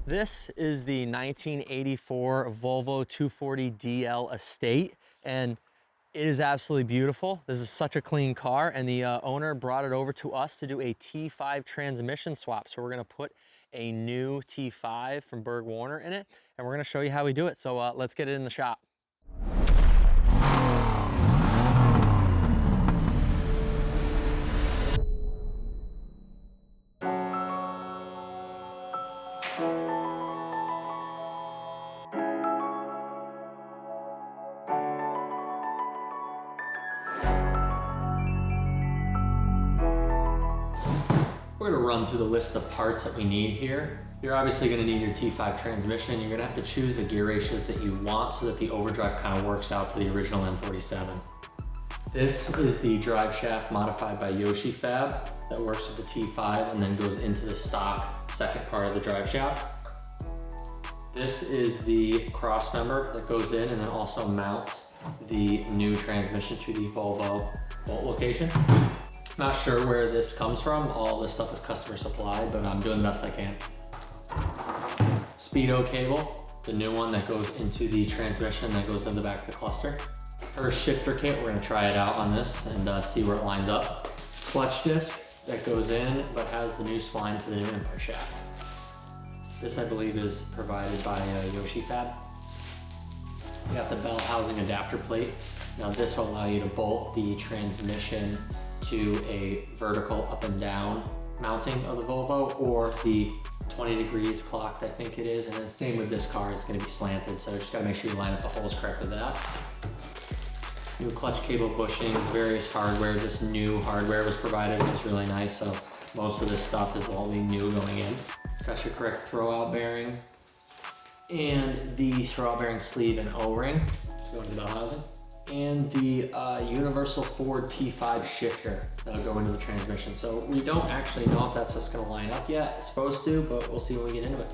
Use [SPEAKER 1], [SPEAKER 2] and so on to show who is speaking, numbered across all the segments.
[SPEAKER 1] This is the 1984 Volvo 240DL Estate, and it is absolutely beautiful. This is such a clean car, and the owner brought it over to us to do a T5 transmission swap. So we're gonna put a new T5 from Borg Warner in it, and we're gonna show you how we do it. So let's get it in the shop. We're gonna run through the list of parts that we need here. You're obviously gonna need your T5 transmission. You're gonna have to choose the gear ratios that you want so that the overdrive kind of works out to the original M47. This is the drive shaft modified by Yoshifab that works with the T5 and then goes into the stock second part of the drive shaft. This is the Crossmember that goes in and then also mounts the new transmission to the Volvo bolt location. Not sure where this comes from. All this stuff is customer supplied, but I'm doing the best I can. Speedo cable, the new one that goes into the transmission that goes in the back of the cluster. First shifter kit, we're gonna try it out on this and see where it lines up. Clutch disc that goes in, but has the new spline for the new input shaft. This, I believe, is provided by Yoshifab. You got the bell housing adapter plate. Now this will allow you to bolt the transmission to a vertical up and down mounting of the Volvo, or the 20 degrees clocked, I think it is. And then same with this car, it's gonna be slanted. So just gotta make sure you line up the holes correct with that. New clutch cable bushings, various hardware. This new hardware was provided, which is really nice. So most of this stuff is all we new going in. Got your correct throwout bearing and the throwout bearing sleeve and O-ring to go into the bell housing. And the universal Ford T5 shifter that'll go into the transmission. So we don't actually know if that stuff's gonna line up yet. It's supposed to, but we'll see when we get into it.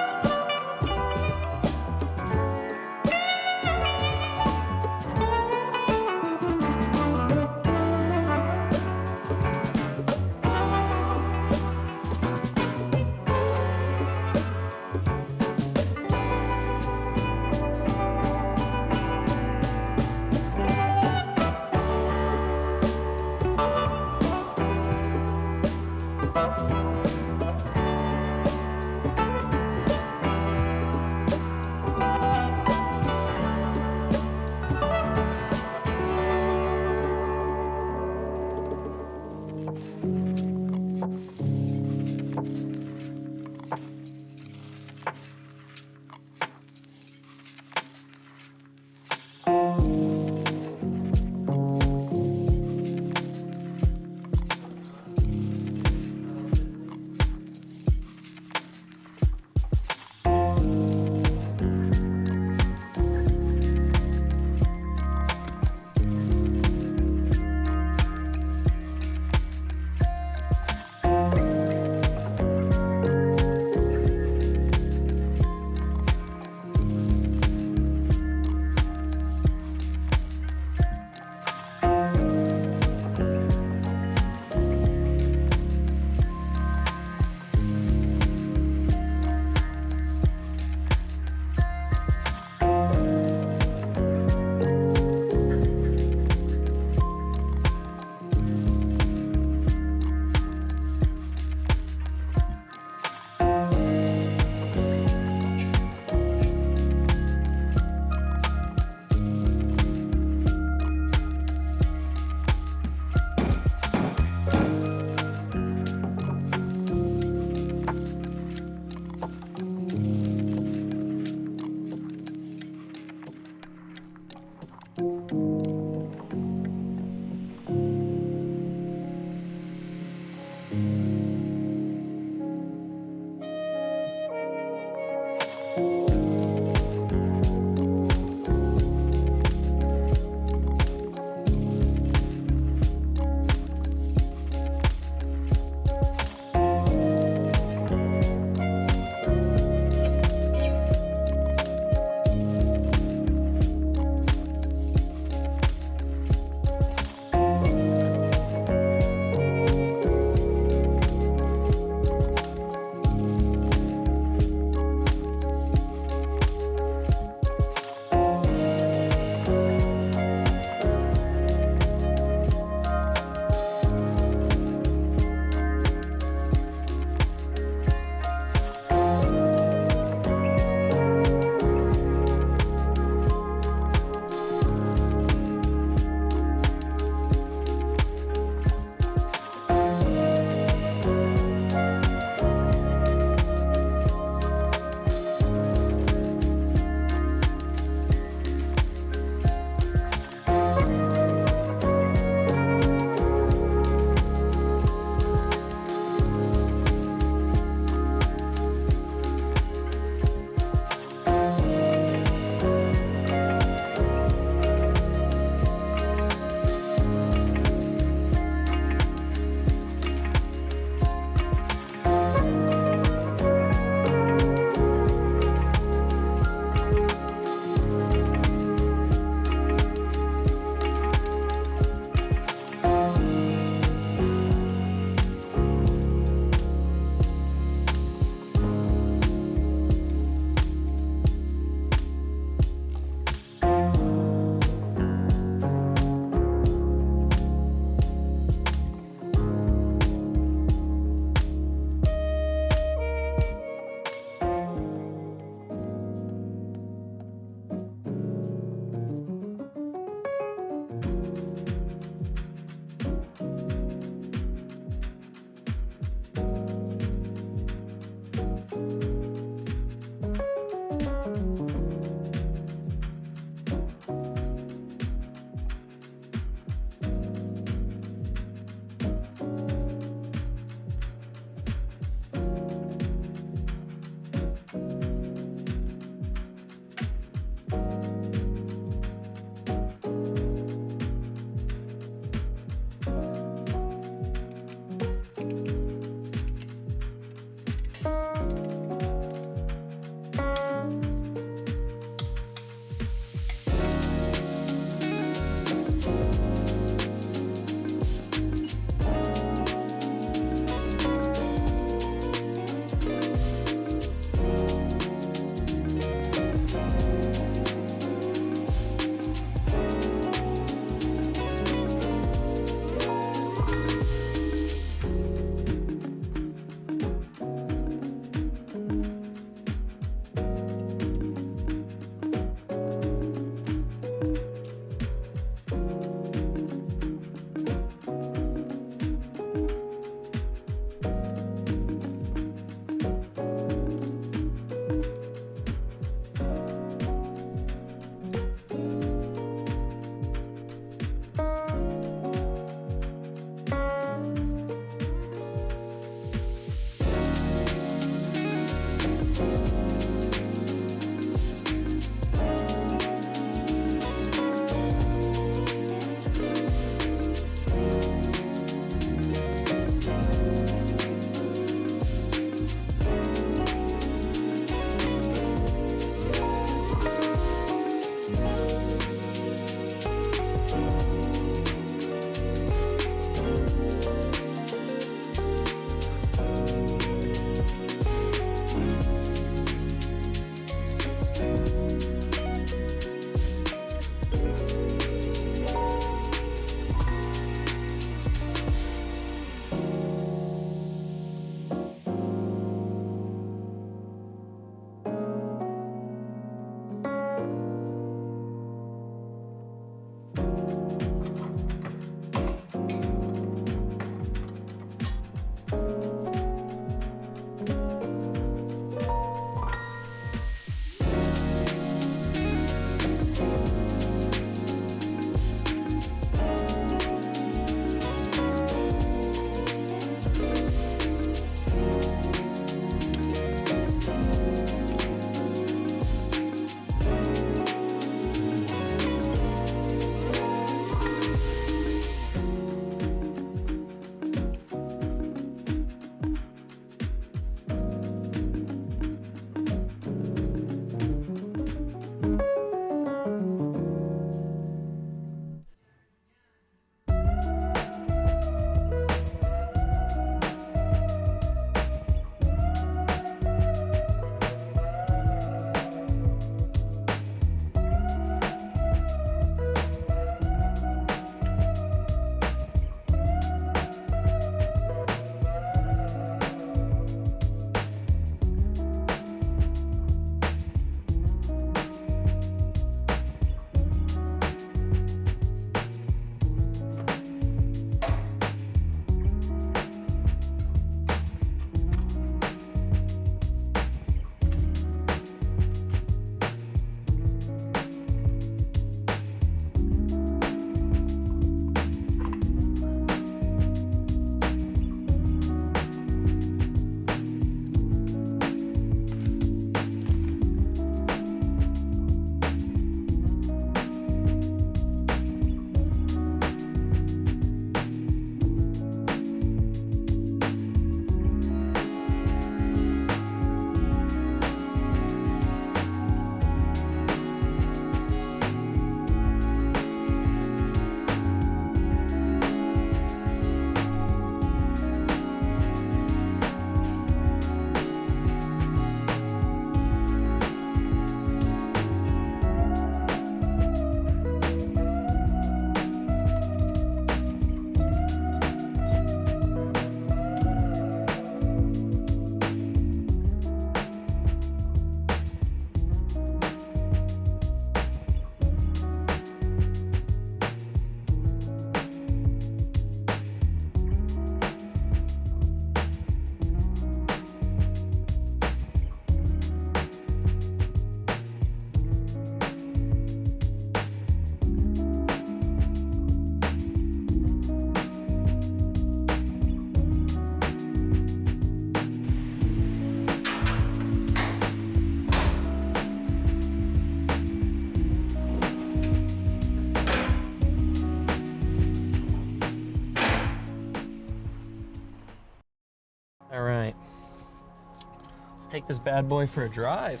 [SPEAKER 1] take this bad boy for a drive.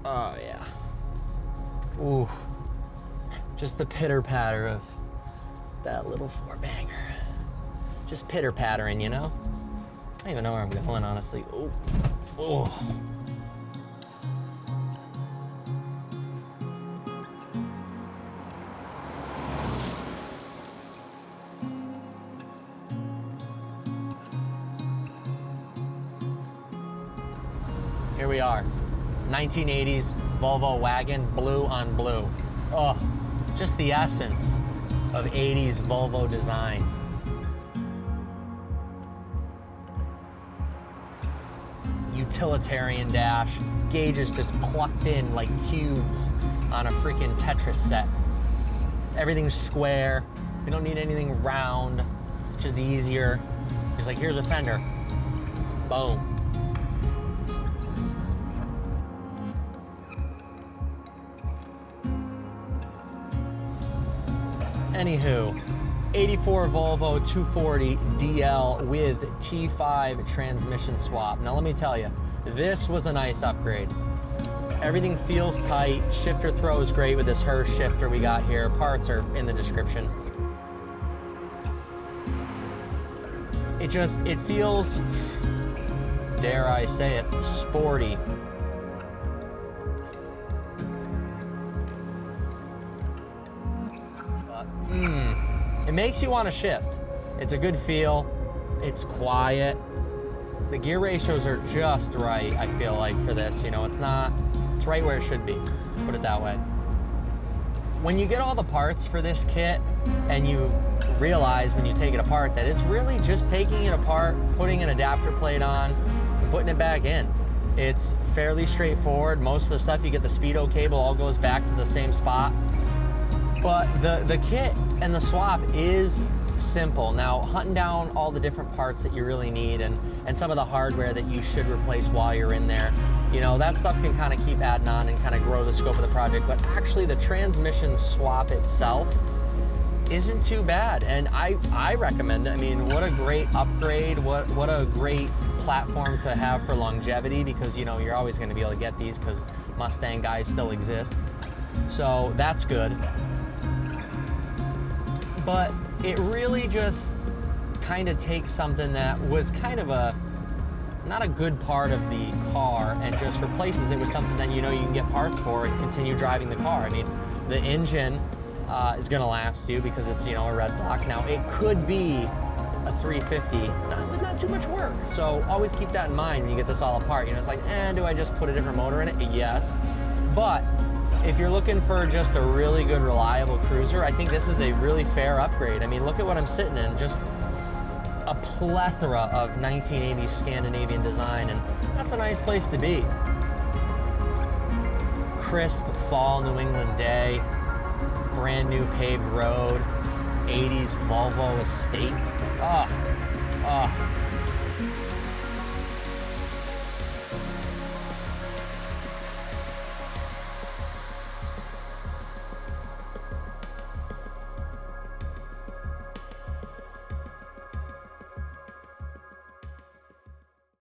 [SPEAKER 1] Oh yeah. Ooh. Just the pitter patter of that little four banger. Just pitter pattering, you know? I don't even know where I'm going, honestly. Ooh. Oh. Here we are, 1980s Volvo wagon, blue on blue. Oh, just the essence of 80s Volvo design. Utilitarian dash, gauges just plucked in like cubes on a freaking Tetris set. Everything's square, we don't need anything round, just easier. It's like, here's a fender, boom. Anywho, 84 Volvo 240 DL with T5 transmission swap. Now let me tell you, this was a nice upgrade. Everything feels tight, shifter throw is great with this Hirsch shifter we got here. Parts are in the description. It feels, dare I say it, sporty. It makes you want to shift. It's a good feel. It's quiet. The gear ratios are just right, I feel like, for this. You know, it's right where it should be. Let's put it that way. When you get all the parts for this kit and you realize when you take it apart that it's really just taking it apart, putting an adapter plate on, and putting it back in. It's fairly straightforward. Most of the stuff, you get the Speedo cable, all goes back to the same spot. But the kit and the swap is simple. Now, hunting down all the different parts that you really need and some of the hardware that you should replace while you're in there, you know, that stuff can kind of keep adding on and kind of grow the scope of the project. But actually, the transmission swap itself isn't too bad, and I recommend it. I mean, what a great upgrade, what a great platform to have for longevity, because, you know, you're always going to be able to get these because Mustang guys still exist. So that's good. But it really just kind of takes something that was kind of not a good part of the car and just replaces it with something that, you know, you can get parts for and continue driving the car. I mean, the engine is gonna last you because it's, you know, a Redblock. Now, it could be a 350, with not too much work. So always keep that in mind when you get this all apart. You know, it's like, do I just put a different motor in it? Yes. But if you're looking for just a really good, reliable cruiser, I think this is a really fair upgrade. I mean, look at what I'm sitting in, just a plethora of 1980s Scandinavian design, and that's a nice place to be. Crisp fall New England day, brand new paved road, 80s Volvo estate.